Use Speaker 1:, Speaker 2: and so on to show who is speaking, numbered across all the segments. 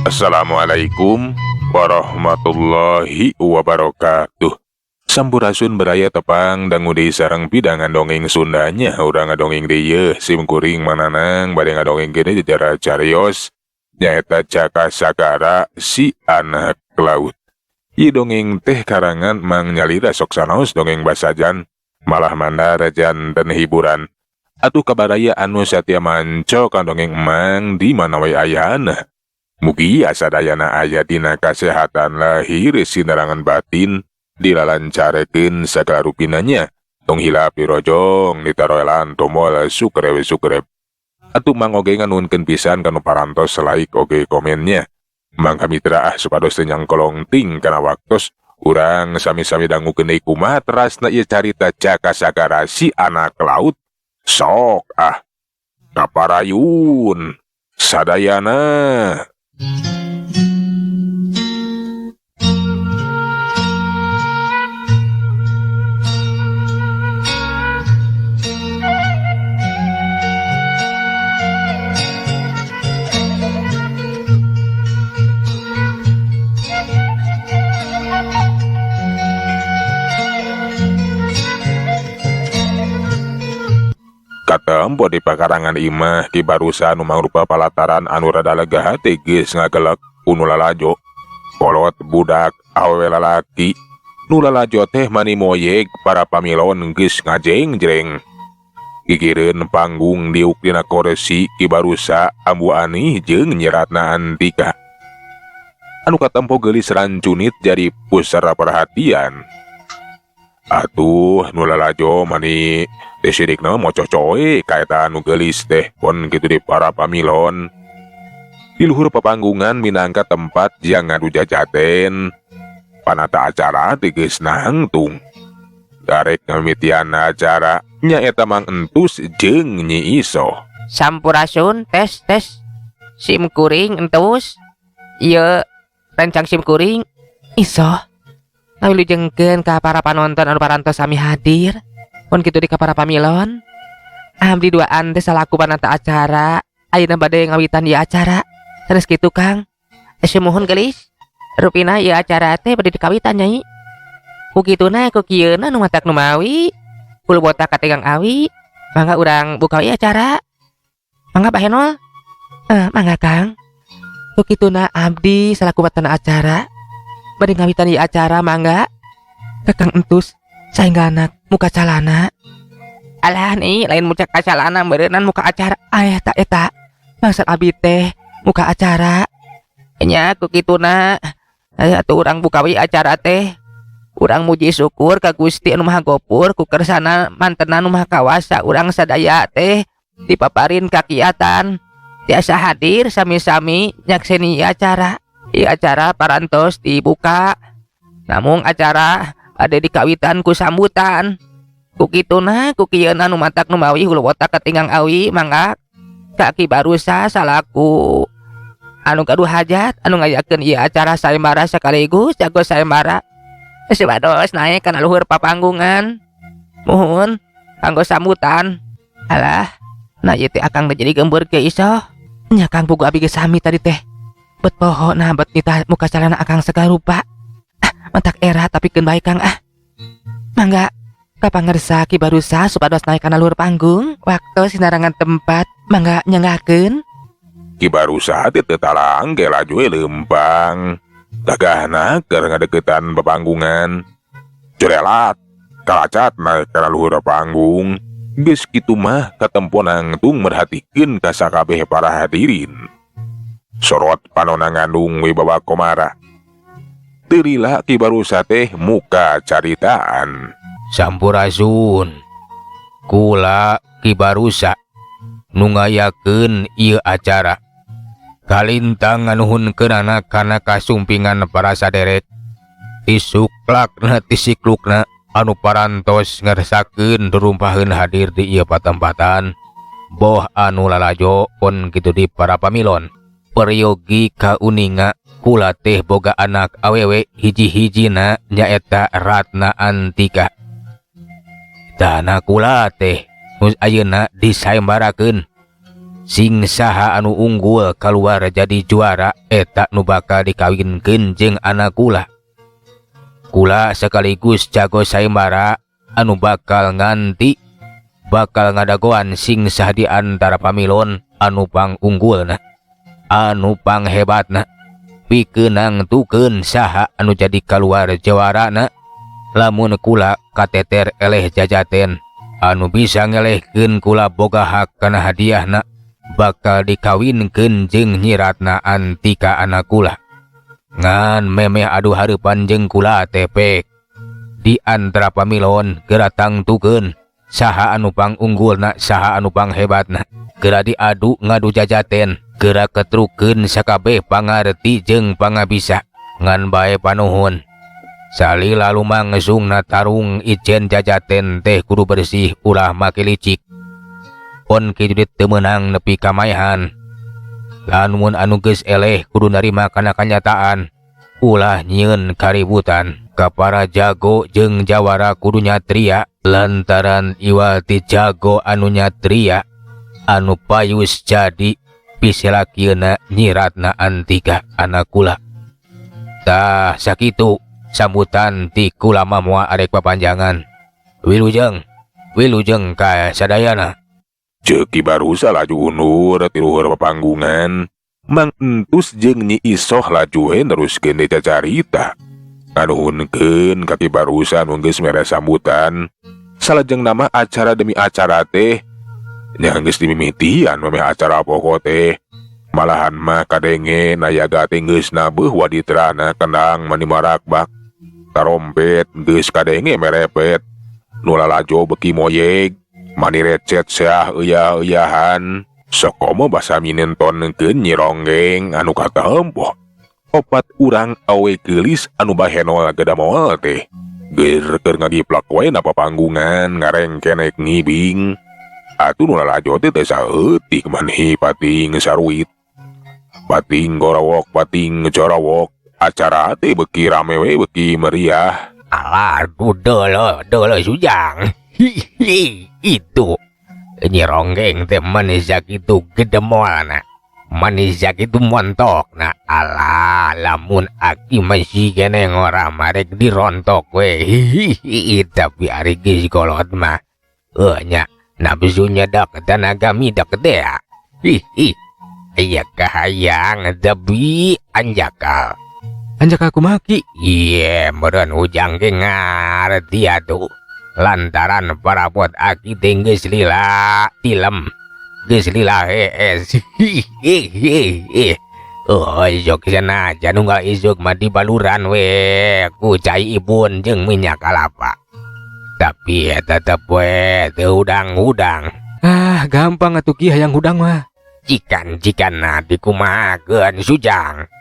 Speaker 1: Assalamualaikum warahmatullahi wabarakatuh. Sampurasun beraya tepang dangudi sareng pidangan dongeng Sundanya urang ngadongeng dieu simkuring mananang bade ngadongeng gini secara carios nyaeta Caka Sakara si anak laut. Ieu dongeng teh karangan Mang Nyalira sok sanaos dongeng basajan malah mandar janten hiburan. Atuh kabaraya anu satya manco kan dongeng Mang di mana wae ayana. Mugi asadayana aya dina kasehatan lahir sinarangan batin dilalancarekeun sagala rupinanya tong hilap dirojong ditaroelan tomol sukrep. Atuh Mang oge nganuhunkeun pisan kanu parantos like oge komennya. Mang kamitra supados teu nyangkolong ting kana waktos urang sami-sami dangukeun deui kumaha terasna ieu carita Caka Sakara si anak laut. Sok kaparayun sadayana. Katempo di pakarangan imah ki barusan nu mangrupa palataran anu rada lega hate geus ngagelek unu lalajo. Kolot budak awewe lalaki nu lalajo teh mani moyeg para pamilon geus ngajeng-jreng. Gigireun panggung diuk dina kursi ki barusa Ambu Ani jeung nyeratna Antika. Anu katempo geulis rancunit jadi pusar perhatian. Atuh nu lalajo mani teh sidikna mocoh coe kaeta anu geulis teh pon kitu di para pamilon. Di luhur papanggungan minangka tempat jang ngadu jajaten. Panata acara teh geus nangtung. Darek ngamitian acara nyaeta Mang Entus jeung Nyi Iso.
Speaker 2: Sampurasun tes sim kuring Entus. Ieu rencang sim kuring Iso. Wilujengkeun ka para panonton anu parantos sami hadir. Mun kitu di ka para pamilon. Abdi duaan teh salaku panata acara. Ayeuna bade ngawitan ieu acara. Terus kitu Kang. Semohon gelis. Rupina ieu acara teh bade dikawitan nyai. Ku kituna ku kieuna nu matak nu mawi. Kul botak kategang awi. Mangga urang buka ieu acara. Mangga Pak Henol. Mangga Kang. Ku kituna abdi salaku panata acara. Bade ngawitan ieu acara mangga. Kakang Entus saengga anak muka calana. Alah nih lain muka calana beureunan muka acara. Eta maksud abdi teh muka acara. Nya ku kituna atuh urang buka we acara teh. Urang muji syukur ka Gusti anu Maha Gopur ku kersana mantenna anu Maha Kawasa urang sadaya teh dipaparin kakiatan. Tiasa hadir sami-sami nyakseni acara. Ieu acara parantos dibuka. Namung acara ade dikawitan ku sambutan. Ku kituna ku kieuna nu matak nu mawi hulu botak katinggang awi mangga kaki barusa salaku anu gaduh hajat anu ngayakeun ieu acara sayembara sekaligus jago sayembara supados naek kana luhur papanggungan. Muhun kanggo sambutan. Alah na ieu teh akang jadi gembur ke Iso. Nya Kang pugu abi geus sami tadi teh. Bet poho nah bet nita muka calana akang segarupa. Mantak era tapi keun bae Kang Mangga kapangersa ki barusa supados naik kana luhur panggung waktu sinarangan tempat mangga nyenggakeun.
Speaker 1: Ki barusa teh teu talang ge laju leumpang. Gagahna keur ngadeukeutan papanggungan. Curelat kalacat naik kana luhur panggung. Geus kitu mah katempo nangtung merhatikeun ka sakabeh para hadirin. Sorot panonang ngandung wibawa komara. Terila ki barusa teh muka caritaan.
Speaker 3: Sampurasun. Kula ki barusa nu ngayakeun ieu acara. Kalintang nganuhunkeun anak kana kasumpingan para saderek. Tisuklakna tisiklukna anu parantos ngersakeun rumpaheun hadir di ieu patempatan. Boh anu lalajo pon kitu di para pamilon. Peryogi ka uninga kula teh boga anak awewe hiji-hijina nyaeta Ratna Antika. Dana kula teh mus ayeuna disayembarakeun sing saha anu unggul keluar jadi juara eta nu bakal dikawinkeun jeung anak kula. Kula sekaligus jago sayembara anu bakal nganti bakal ngadagoan sing sah di antara pamilon anu pangunggulna, anu panghebatna, pikeun nangtukeun saha anu jadi keluar juarana. Lamun kula kateter eleh jajaten anu bisa ngelehkeun kula boga hak kana hadiahna bakal dikawinkeun jeung nyiratna Antika anak kula. Ngan memeh adu hareupan jeung kula tepek di antara pamilon geura tangtukeun saha anu pangunggulna saha anu panghebatna, geura diadu ngadu jajaten, geura ketrukeun sakabeh pangarti jeung pangabisa. Ngan bae panuhun salila lumangesungna tarung ijen jajaten teh kudu bersih ulah make licik. Pon kitu dit teu meunang nepi ka maehan. Lamun anu geus eleh kudu narima kana kanyataan, ulah nyieun kaributan. Ka para jago jeung jawara kudu nyatria lantaran iwal ti jago anu nyatria anu payus jadi pisilakieuna nyiratna Antika anak kula. Tah sakitu sambutan ti kula mamua arek papanjangan. Wilujeng ka sadayana.
Speaker 1: Ceuk Ki Barusa laju undur ti luhur papanggungan. Mang Entus jeung Nyi Isoh laju neruskeun deui carita. Nganuhunkeun ka Ki Barusa anu geus mere sambutan. Salajeng nama acara demi acara teh nya geus dimimitian memeh acara pokok teh. Malahan mah kadenge nayaga teh geus nabeuh waditrana kendang mani marakbak. Tarompet geus kadenge merepet. Nu lalajo beuki moyeg. Mani recet seah euya-euyahan. Sakomo basa minentonkeun Nyi Ronggeng anu katempoh. 4 urang awe geulis anu bahenol gadamoal teh. Ger keur ngagiplak wae na papanggungan ngareng kenek ngibing. Atuh nu lalajo teh saeutik maneh pating saruit. Pating gorawok, pating jorawok. Acara teh beuki rame we, beuki meriah.
Speaker 3: Alah, dolo sujang. Itu Nyi Ronggeng teh manizak itu gedemolna, manizak itu montokna. Alah, lamun aki masih kene ngora marek dirontok we. Tapi ari geus kolot mah nya nafsunya dak tenaga midak teh. Aya kahayang tapi anjakal.
Speaker 2: Anjak aku maki.
Speaker 3: Iya, meureun ujang ge ngarti atuh. Lantaran parapot aki teh geus lila tilem, geus lila hees. Oh, isuk sanajan unggal isuk mah di baluran we ku cai ibun jeung minyak kalapa. Tapi tetep we teu udang-udang.
Speaker 2: Ah, gampang atuh Ki hayang hudang mah.
Speaker 3: Cikan na dikumahakeun sujang.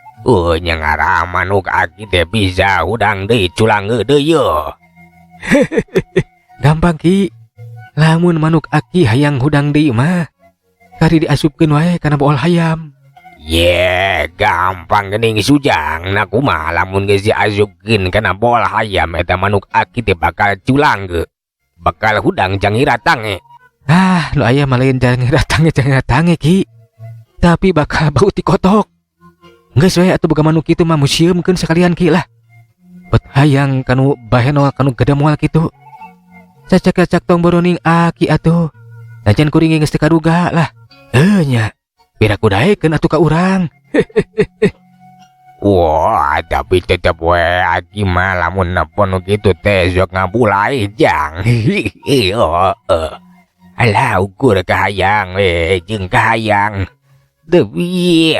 Speaker 3: Nya ngarah manuk aki teh bisa hudang deui culangeu deui yo.
Speaker 2: Gampang Ki. Lamun manuk aki hayang hudang deui mah kari diasupkeun wae kana bool hayam.
Speaker 3: Gampang geuning sujang. Na kumaha lamun geus diasupkeun kana bool hayam eta manuk aki teh bakal culangeu. Bakal hudang jang iratange.
Speaker 2: Ah, lu aya mah lain jang iratange Ki. Tapi bakal bau ti kotok. Geus we atuh boga manuk kitu mah musieumkeun sakalian Ki lah. Bet hayang kanu bahenol kanu gede moal kitu. Cacak-cacak tong boroning aki atuh. Najan kuring geus teu kaduga lah. Nya, pira kudaekeun atuh ka urang.
Speaker 3: Wah, tapi tetep we aki mah lamun nepon kitu teh sok ngabulai jang. Alah ukur kahayang we jeung kahayang. Tapi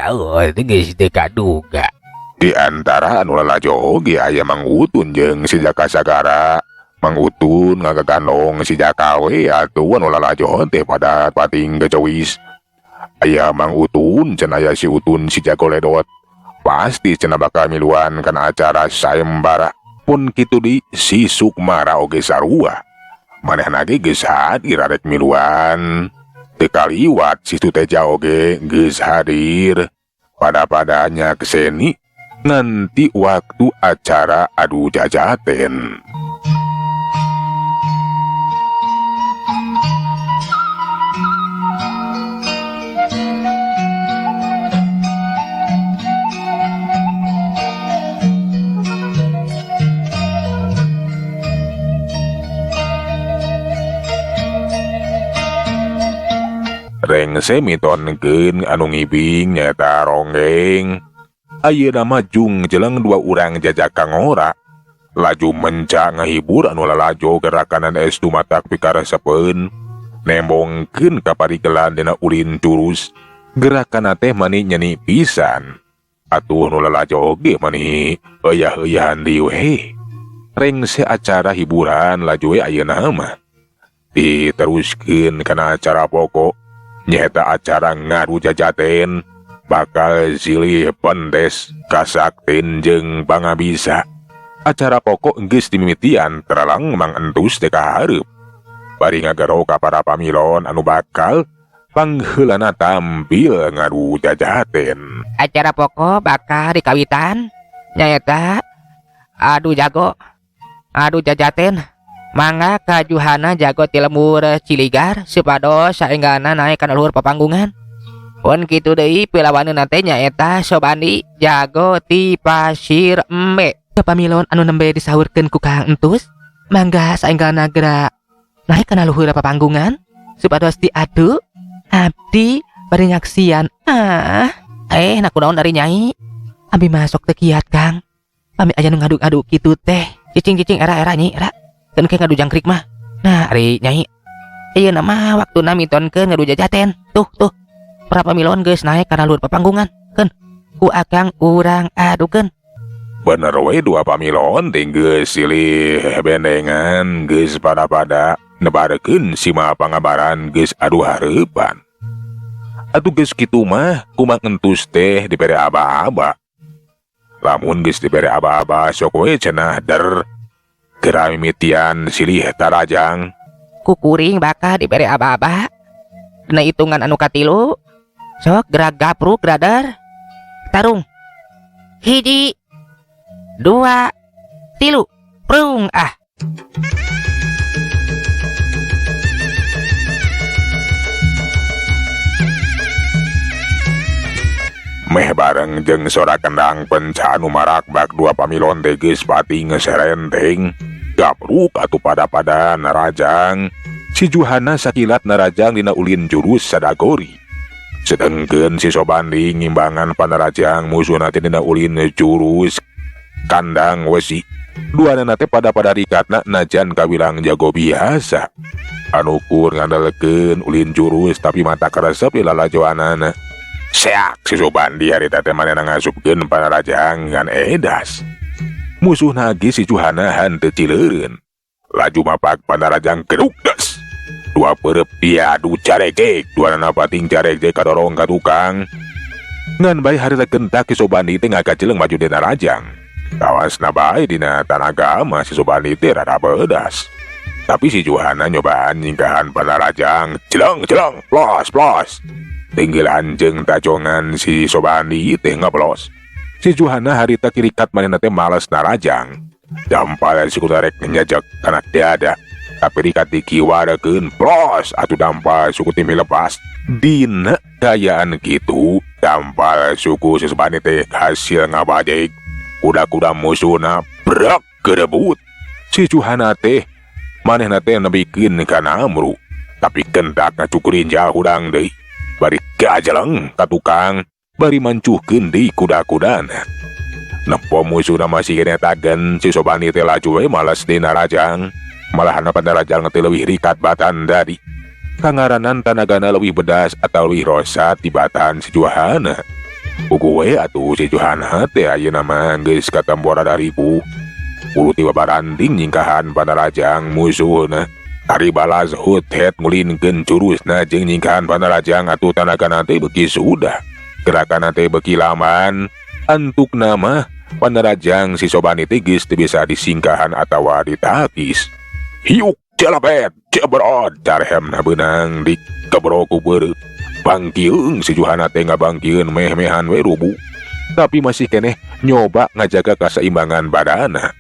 Speaker 3: geus teu kaduga.
Speaker 1: Di antara anu lalajo ge aya Mang Utun jeung si Jaka Sagara. Mang Utun ngagagandong si Jaka we atuh anu lalajo teh pada pating gecowis. Aya Mang Utun cenah aya si Utun si Jago Ledot. Pasti cenah bakal miluan kana acara sayembara. Pun kitu di si Sukmara oge sarua. Manehna ge geus hadir arek miluan. Teu kaliwat si Tuteja oge geus hadir. Pada-padanya keseni nanti waktu acara adu jajaten. Rengse mitonkeun anu ngibing nyaeta ronggeng. Ayeuna majung jeleng dua urang jajaka ngora. Laju menca ngahibur anu lalajo gerakanan es dumatak pikaresepeun. Nembongkeun ka parigelan dina ulin curus. Gerakan teh mani nyeni pisan. Atuh nu lalajo oge mani eueuh-eueuhan di we. Rengse acara hiburan laju we ayeuna mah diteruskeun kana acara pokok. Nyaeta acara ngadu jajaten bakal silih pendes kasaktin jeung pangabisa. Acara pokok geus dimimitian teralang Mang Entus teh kahareup. Bari ngagero ka para pamilon anu bakal pangheulana tampil ngadu jajaten.
Speaker 2: Acara pokok bakal dikawitan nyaeta adu jago, adu jajaten. Mangga kajuhana jago ti lembur ciligar supados saenggana naek kana luhur papanggungan. Pun kitu deui pilawaneunna teh nyaeta Sobandi jago ti Pasir Embe. Pamilon anu nembe disaurkeun ku Kang Entus, mangga saenggana geura naek kana luhur papanggungan supados diadu. Abdi bari nyaksian. Nak kunaon dari Nyai? Abi masuk teu kiat Kang. Pami aya nu ngadu-ngadu kitu teh. Cicing-cicing era-era Nyi, era. Kan kayak ngadu jangkrik mah. Nah, ari Nyai. Ieu nama waktuna mitonkeun ngadu jajaten. Tuh. Para pamilon geus naek kana luhur papanggungan. Keun, ku akang urang adukeun.
Speaker 1: Bener we dua pamilon tinggal silih bendengan geus pada nebarekeun sima pangabaran geus adu hareupan. Atuh geus kitu mah kumaha Entus teh dibere aba-aba. Lamun geus dibere aba-aba sok we cenah der geura mimitian silih tarajang.
Speaker 2: Kukuring bakal dibere aba-aba. Dina hitungan anu katilu. Sok gerak gapruk radar. Tarung. 1 2 3 prung ah.
Speaker 1: Meh bareng jeung sora kendang penca anu marakbak dua pamilon teh geus pati ngeserenteng. Gapruk atuh pada narajang. Si Juhana sakilat narajang dina ulin jurus Sadagori. Sedengkeun si Sobandi ngimbangan panarajang musuhna teh dina ulin jurus Kandang Wesi. Duanana teh pada rikatna najan kawilang jago biasa. Anu kur ngandalkeun ulin jurus tapi mata karesep lalajoanana. Seak si Sobandi harita teh manehna ngasupkeun panarajang ngan edas. Musuhna ge si Juhana henteu cileureun. Laju mapak panarajang kedukdes. Dua perep diadu caregek, duanana pating caregek kadorong ka tukang. Ngan bae harita gentak si Sobandi teh ngagajeleng maju dina rajang. Kawasna bae dina tanaga mah si Sobandi teh rada bedas. Tapi si Juhana nyobaan nyinggahan panarajang, jeleng, plos. Tinggilan jeung tajongan si Sobandi teh ngeplos. Si Juhana harita kirikat manehna teh males narajang. Dampal si kudarek nyajak kana tiada. Tapi rikat dikiwarakeun plos atuh dampal suku teh lepas. Dina gayaan kitu, dampal suku si Sobandi teh hasil ngabadek. Kuda-kuda musuhna brak kerebut. Si Juhana teh manehna teh nebikeun kana amru. Tapi kendak ngacukurin jahudang deui. Bari kajeleng ka tukang, bari mancuhkeun deui kuda-kudana. Nempo musuhna masih kene tagen, si Sobandi teh laju we males dina rajang. Malahan panarajang teh leuwih rikat batan dari. Kangaranan tanagana leuwih bedas atau leuwih rosat tibatan si Juhana. Ugu we atuh si Juhana teh ayeuna mah geus katembora dariku. Ulu tiba baranding nyingkahan panarajang musuhna. Ari balas hutet ngulinkeun curusna jeung nyingkahan panarajang atuh tanagana teh beuki sudah. Gerakan teh beuki laman. Antuk nama panarajang si Sobandi teh geus teu bisa disingkahan atawa ditakis. Hiuk jalabet jebrod carhemna beunang di kebro ku beureuh. Bangkieung si Juhana teh ngabangkieun meh-mehan we rubu. Tapi masih keneh nyoba ngajaga kaseimbangan badana.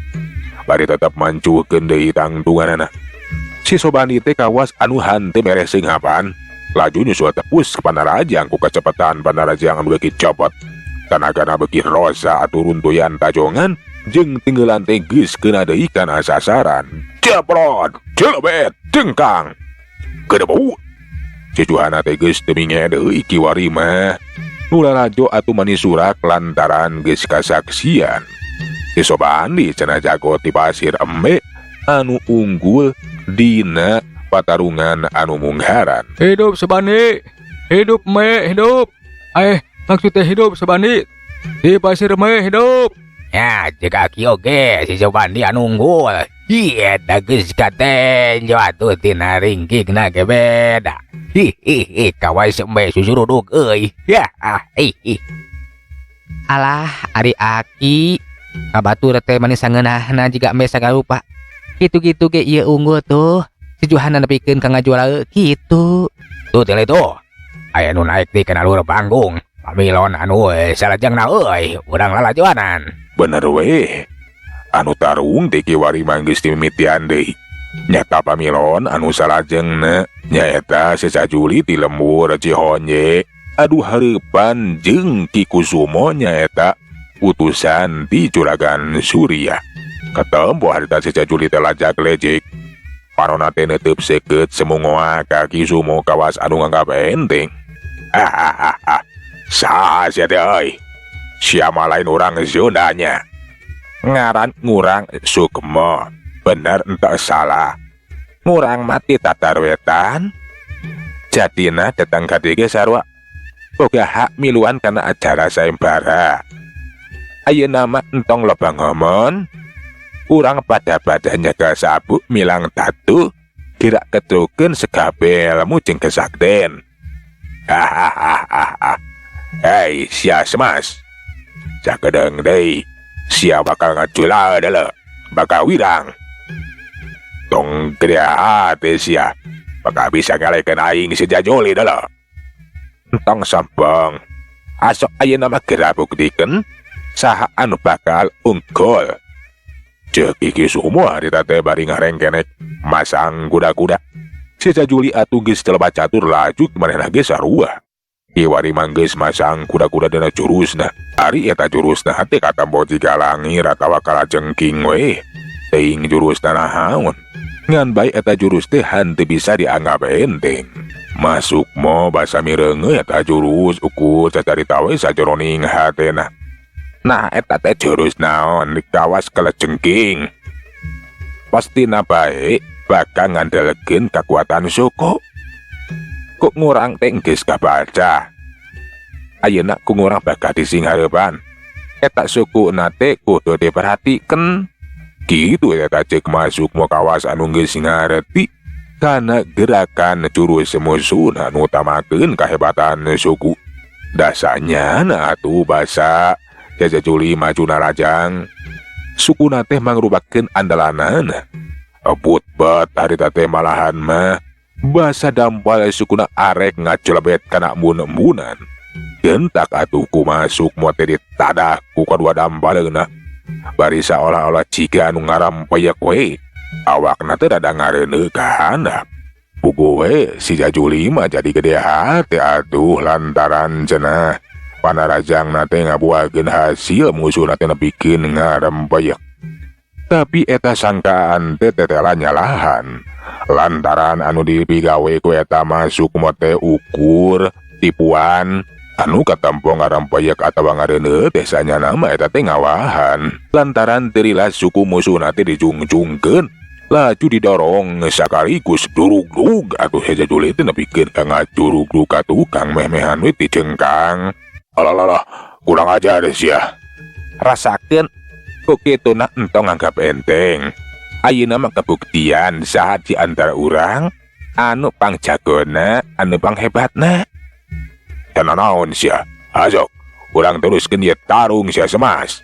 Speaker 1: Bari tetep mancuhkeun deui tangtunganana. Si Sobandi teh kawas anu hanteu beres seunghapan. Laju nyusul tepus ke panarajang ku kacepetan panarajang anu beuki copot. Tanagana beuki rosa atuh runtuyan tajongan jeung tinggalan teh geus keuna deui kana sasaran. Jebrod, jelebet, jengkang. Kedebu. Sejuhana teh geus teu minge deui kiwari mah. Nula rajo atuh manisurak lantaran geus kasaksian. Isobandi cenah jago ti pasir embe anu unggul dina patarungan anu mungharan.
Speaker 3: Hidup Sabandi, hidup me, hidup. Maksudnya hidup Sabandi. Di pasir me hidup. Ya, jika aki oge si Sabandi anu unggul. Iya, dagus katen jatuh tina ringgik na gebeda. Hihihi, kawas me susuruduk euy. Ya,
Speaker 2: Alah, ari aki kabatur teh manis sangeunahna jiga embe sagarupa. Gitu-gitu ge ieu unggul tuh. Sejuhana nepikeun ka ngajual kitu.
Speaker 3: tuh tele tuh. Aya nu naik di kana luhur panggung. Pamilon anu salajengna euy, urang lalajoanan.
Speaker 1: Bener weh. Anu tarung ti kiwari mah geus timimitian deui. Nyata pamilon anu salajengna nyaeta Sesajuli ti lembur Cihonye. Aduh hareupan jeung Ki Kusumo nyaeta utusan ti Juragan Surya. Katempo harita Sesajuli teh lajak lejek. Parona teh neuteub seukeut semungoa ka Ki Sumo kawas anu nganggap enteng. Hahaha. Saha sia teh euy? Siapa lain orang Sundanya. Ngaran ngurang Sukmo. Bener entah salah. Ngurang mati tatarwetan. Jadina datang kadege sarwa. Boga hak miluan karena acara sayembara. Ayeuna mah entong loba ngomong. Urang pada nyaga sabuk milang tatu. Kira ketukeun segabel mujeng kesakten. Hahaha. Hei, sia semas. Sakedeng deui. Sia bakal ngajula adalah bakal wirang. Tong gede hati sia. Bakal bisa ngalekeun aing Sejajuli adalah. Entong sombong. Asok ayeuna mah geura buktikeun saha anu bakal unggul. Ceuk Ki Sumo harita teh bari ngarengkenek masang kuda-kuda. Sejajuli atuh geus telebat catur laju manehna ge sarua. Kiwari manggeus masang kuda-kuda dina jurusna. Ari eta jurusna teh katampo Cigalangi ratawa kalajengking we. Teuing jurusna nahaun. Ngan bae eta jurus teh henteu bisa dianggap enteng. Masuk mo basa mireungeun eta jurus ukur cacarita we sajroning hatena. Nah eta teh jurus naon dikawas kalajengking. Pastina bae bakal ngandelekeun kakuatan suku. Kok ngurang teh geus kabaca. Ayeuna ku ngurang bakal disinghareupan. Eta suku nate kudu diperhatikeun. Kitu eta cek masuk mo kawas anu geus ngareti kana gerakan jurus musuhna nu utamakeun kahebatan suku. Dasanya na atuh basa Sejajuli maju narajang. Suku nate mangrubakeun andalanana. Ebut bet harita teh malahan mah basa dampal sukuna arek ngacolebet kana embun-embunan. Gentak atuh ku masuk mo teh ditadah ku kadua dampaleuna. Bari saolah-olah ciga anu ngarampeuyek we. Awakna teh rada ngareuneuh ka handap. Puguh we si Jajuli mah jadi gede hati atuh lantaran cenah panarajangna teh ngabuakeun hasil musuhna teh nepikeun ngarampeuyek. Tapi eta sangkaan teh tetela nyalahan. Lantaran anu dipigawe ku eta masuk mote ukur tipuan anu katampo ngarampeuyek atawa ngareuneuh teh sanyana mah eta teh ngawahan. Lantaran terilas suku musuhna teh dijungjungkeun laju didorong sakaligus durug-durug atuh Sejajuli teh nepikeun ka ngajurug-durug ka tukang meh-mehan we ti cengkang. Alalah, kurang ajar sia. Rasakeun kok kituna entong anggap enteng. Ayeuna mah kabuktian saha di antara urang anu pangjagona, anu panghebatna. Tenanaon sia. Ajok, urang teruskeun ieu tarung sia semas.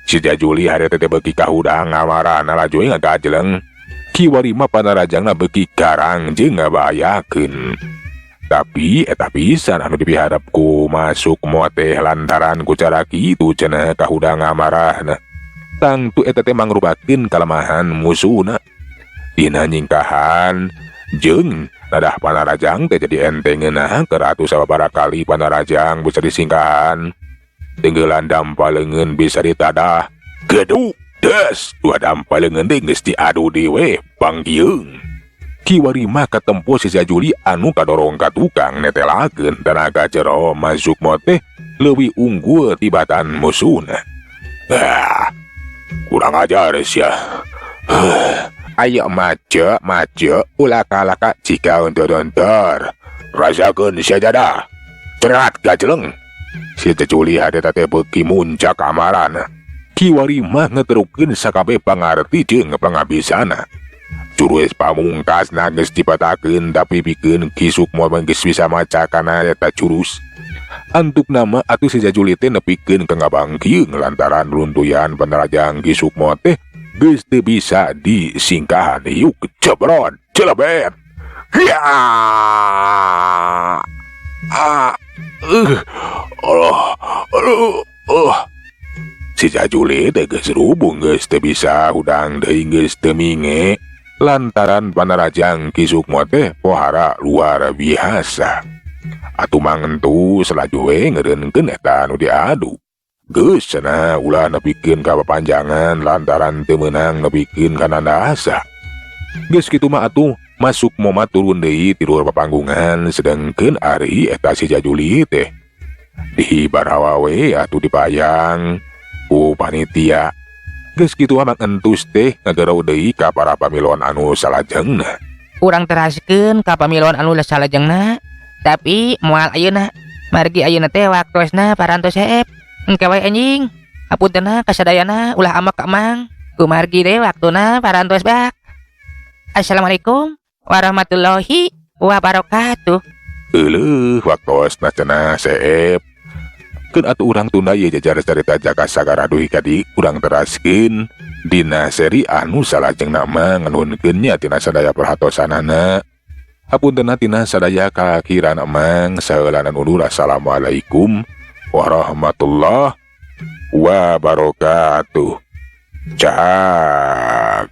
Speaker 1: Si Jajuli harita teh beuki kahudang ngamarana laju ngagajleng. Kiwari mah panarajangna beuki garang jeung ngabahayakeun. Tapi eta pisan anu dipiharep ku masuk mo teh lantaran ku cara kitu cenah kahudang ngamarahna. Tangtu eta teh mangrubakeun kalemahan musuhna. Dina nyingkahan jeung nadah panarajang teh jadi entengeunna keur atuh sababaraha kali panarajang bisa disingkahan. Tenggelan dampaleungeun bisa ditadah. Geduk des dua dampaleungeun teh geus diadu di we panggieung. Kiwari mah katempo si Jajuli anu kadorong ka tukang netelakeun tenaga jero masuk teh leuwih unggul tibatan musuhna. Kurang ajar ya. Ayo maju, ulah kalaka jika untur-untur. Rasakeun sajadah. Cerat gajeleng. Si Jajuli hadeta teh beuki muncak amaran. Kiwari mah ngeterukeun sakabeh pangarti jeung pangabisana. Jurus pamungkas geus dipatakeun tapi pikeun Ki Sukmo geus bisa maca kana eta jurus. Antuk nama atuh si Jajuli teh nepikeun ka ngabangkieung lantaran runtuyan panarajang Ki Sukmo teh geus teu bisa disingkahan. Yuk cebrot celebet. Ya. Si Jajuli teh geus rubung geus teu bisa hudang deui geus teu minge. Lantaran panarajang Ki Sukmo teh pohara luar biasa. Atuh mangentu selaju we ngeureunkeun eta anu diadu. Geus cenah ulah nepikeun ka papanjangan lantaran teu meunang nepikeun kana dasa. Geus kitu mah atuh masuk moma turun deui ti luar papanggungan sedengkeun ari eta si Jajuli teh dibarawa we atuh dipayang ku panitia. Geus kitu mah entus teh ngagarau deui ka para pamilon anu salajengna.
Speaker 2: Urang teraskeun ka pamilon anu salajengna, tapi moal ayeuna margi ayeuna teh waktosna parantos saeb. Engke wae anjing. Hapuntenna kasadayana ulah amak ka Mang. Kumargi deh waktuna parantos bak. Assalamualaikum warahmatullahi wabarakatuh.
Speaker 1: Euleuh waktosna cenah saeb. Keun atuh urang tunda ieu jajar carita Jaka Sagara dugi kadi urang teraskeun dina seri anu salajengna mah nganuhunkeun nya tina sadaya perhatosanana. Hapuntenna tina sadaya kakirana Mang saheulanan undur. Assalamualaikum warahmatullahi wabarakatuh. Cak.